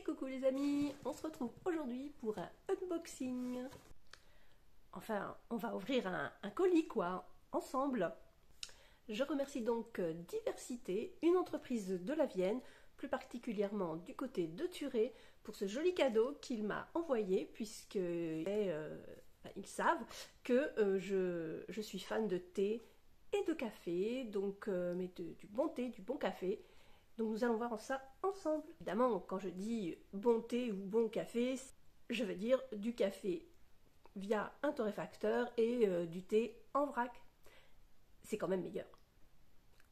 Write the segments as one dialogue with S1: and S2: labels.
S1: coucou les amis, on se retrouve aujourd'hui pour un unboxing. Enfin, on va ouvrir un colis quoi, ensemble. Je remercie donc Diversité, une entreprise de la Vienne, plus particulièrement du côté de Thuré, pour ce joli cadeau qu'il m'a envoyé, puisque ils savent que je suis fan de thé et de café, donc mais du bon thé, du bon café. Donc nous allons voir ça ensemble. Évidemment, quand je dis bon thé ou bon café, je veux dire du café via un torréfacteur et du thé en vrac. C'est quand même meilleur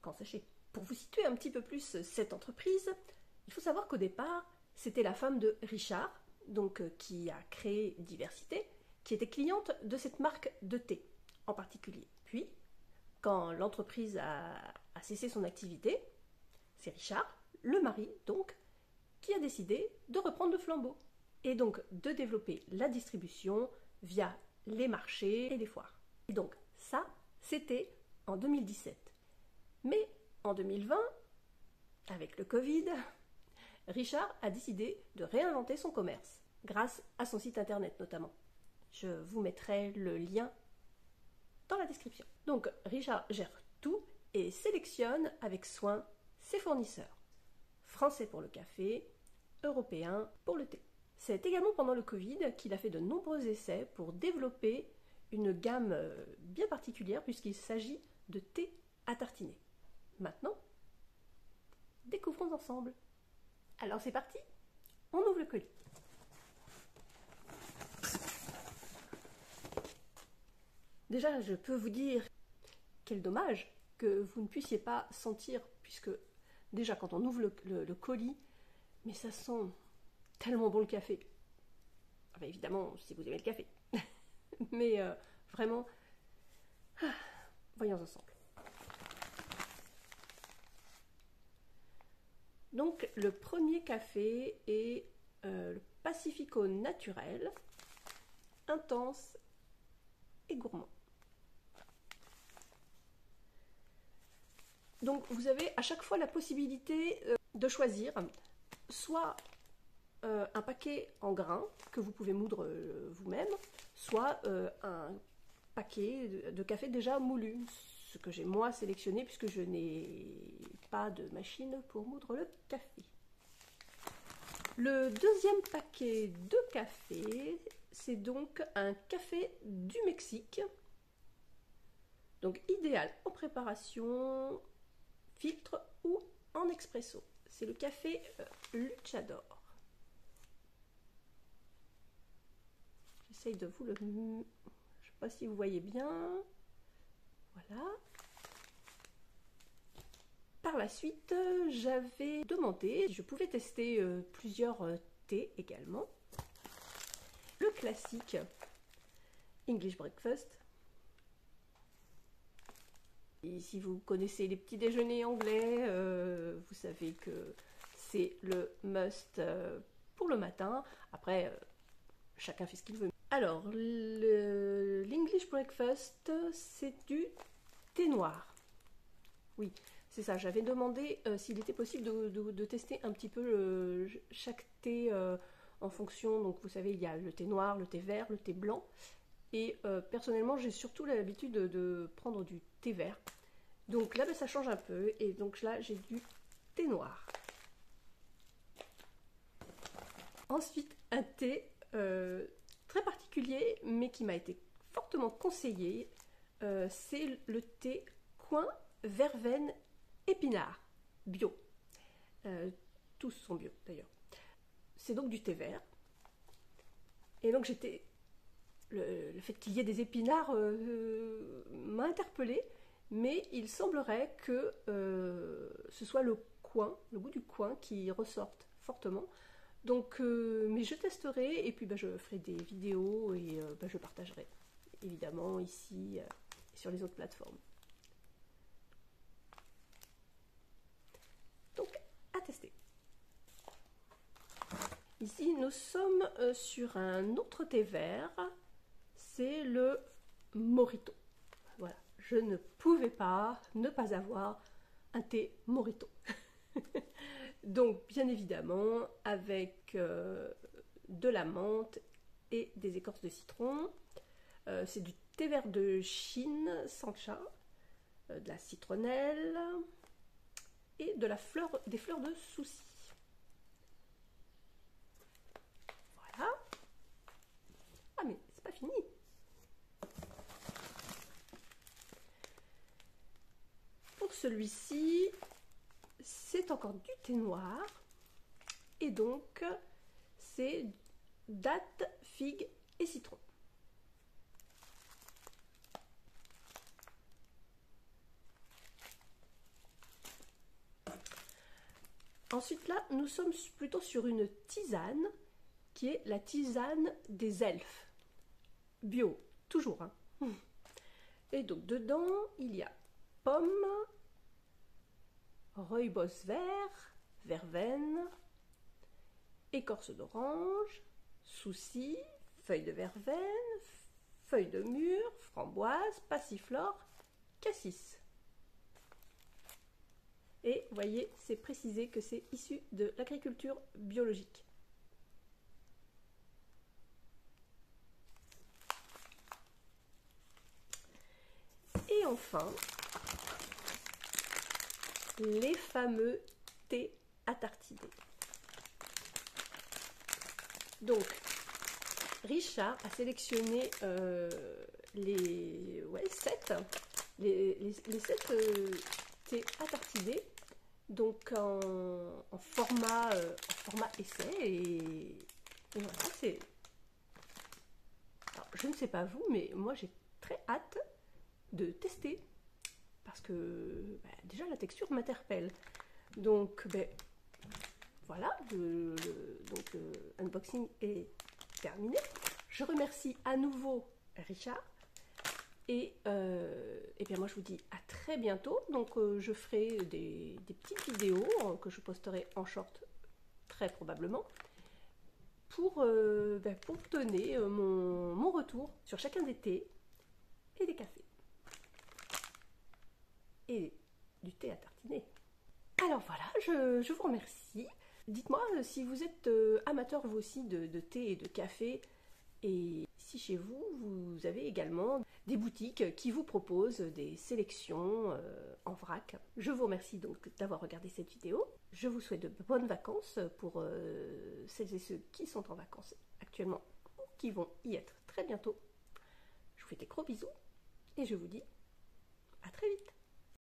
S1: qu'en sachet. Pour vous situer un petit peu plus cette entreprise, il faut savoir qu'au départ, c'était la femme de Richard, donc qui a créé Diversité, qui était cliente de cette marque de thé en particulier. Puis, quand l'entreprise a cessé son activité, c'est Richard, le mari donc, qui a décidé de reprendre le flambeau et donc de développer la distribution via les marchés et les foires. Et donc ça, c'était en 2017. Mais en 2020, avec le Covid, Richard a décidé de réinventer son commerce, grâce à son site internet notamment. Je vous mettrai le lien dans la description. Donc Richard gère tout et sélectionne avec soin ses fournisseurs. Français pour le café, européens pour le thé. C'est également pendant le Covid qu'il a fait de nombreux essais pour développer une gamme bien particulière puisqu'il s'agit de thé à tartiner. Maintenant, découvrons ensemble. Alors c'est parti, on ouvre le colis. Déjà, je peux vous dire quel dommage que vous ne puissiez pas sentir, puisque déjà quand on ouvre le colis, mais ça sent tellement bon le café. Ah ben évidemment, si vous aimez le café. Mais vraiment, voyons ensemble. Donc le premier café est le Pacifico naturel, intense et gourmand. Donc vous avez à chaque fois la possibilité de choisir soit un paquet en grains que vous pouvez moudre vous-même, soit un paquet de café déjà moulu, ce que j'ai moi sélectionné puisque je n'ai pas de machine pour moudre le café. Le deuxième paquet de café, c'est donc un café du Mexique, donc idéal en préparation, filtre ou en expresso. C'est le café Luchador. J'essaye de vous le... Je ne sais pas si vous voyez bien. Voilà. Par la suite, j'avais demandé si je pouvais tester plusieurs thés également. Le classique English Breakfast. Et si vous connaissez les petits déjeuners anglais, vous savez que c'est le must pour le matin. Après, chacun fait ce qu'il veut. Alors, l'English Breakfast, c'est du thé noir. Oui, c'est ça. J'avais demandé s'il était possible de tester un petit peu chaque thé en fonction. Donc, vous savez, il y a le thé noir, le thé vert, le thé blanc. Et personnellement, j'ai surtout l'habitude de prendre du thé vert. Donc là, ben, ça change un peu. Et donc là, j'ai du thé noir. Ensuite, un thé très particulier, mais qui m'a été fortement conseillé. C'est le thé coin, verveine, épinard. Bio. Tous sont bio, d'ailleurs. C'est donc du thé vert. Et donc j'étais... Le fait qu'il y ait des épinards m'a interpellée, mais il semblerait que ce soit le coin, le goût du coin qui ressorte fortement. Donc, mais je testerai et puis je ferai des vidéos et je partagerai évidemment ici et sur les autres plateformes. Donc, à tester. Ici, nous sommes sur un autre thé vert. C'est le Morito. Voilà, je ne pouvais pas ne pas avoir un thé Morito. Donc bien évidemment avec de la menthe et des écorces de citron. C'est du thé vert de Chine, sancha, de la citronnelle et de des fleurs de souci. Voilà. Ah mais c'est pas fini. Pour celui-ci, c'est encore du thé noir et donc c'est dattes, figues et citron. Ensuite là, nous sommes plutôt sur une tisane qui est la tisane des elfes. Bio, toujours. Hein. Et donc dedans, il y a pomme, rooibos vert, verveine, écorce d'orange, souci, feuilles de verveine, feuilles de mûre, framboise, passiflore, cassis. Et vous voyez, c'est précisé que c'est issu de l'agriculture biologique. Et enfin, les fameux thés à tartiner. Donc, Richard a sélectionné les 7 thés à tartiner, donc en format essai. Et voilà, c'est... Alors, je ne sais pas vous, mais moi j'ai très hâte de tester parce que déjà la texture m'interpelle. Donc voilà, l'unboxing est terminé. Je remercie à nouveau Richard et bien moi je vous dis à très bientôt. Donc je ferai des petites vidéos que je posterai en short très probablement pour donner mon retour sur chacun des thés et des cafés. Et du thé à tartiner. Alors voilà, je vous remercie. Dites-moi si vous êtes amateur vous aussi de thé et de café, et si chez vous, vous avez également des boutiques qui vous proposent des sélections en vrac. Je vous remercie donc d'avoir regardé cette vidéo. Je vous souhaite de bonnes vacances pour celles et ceux qui sont en vacances actuellement ou qui vont y être très bientôt. Je vous fais des gros bisous et je vous dis à très vite.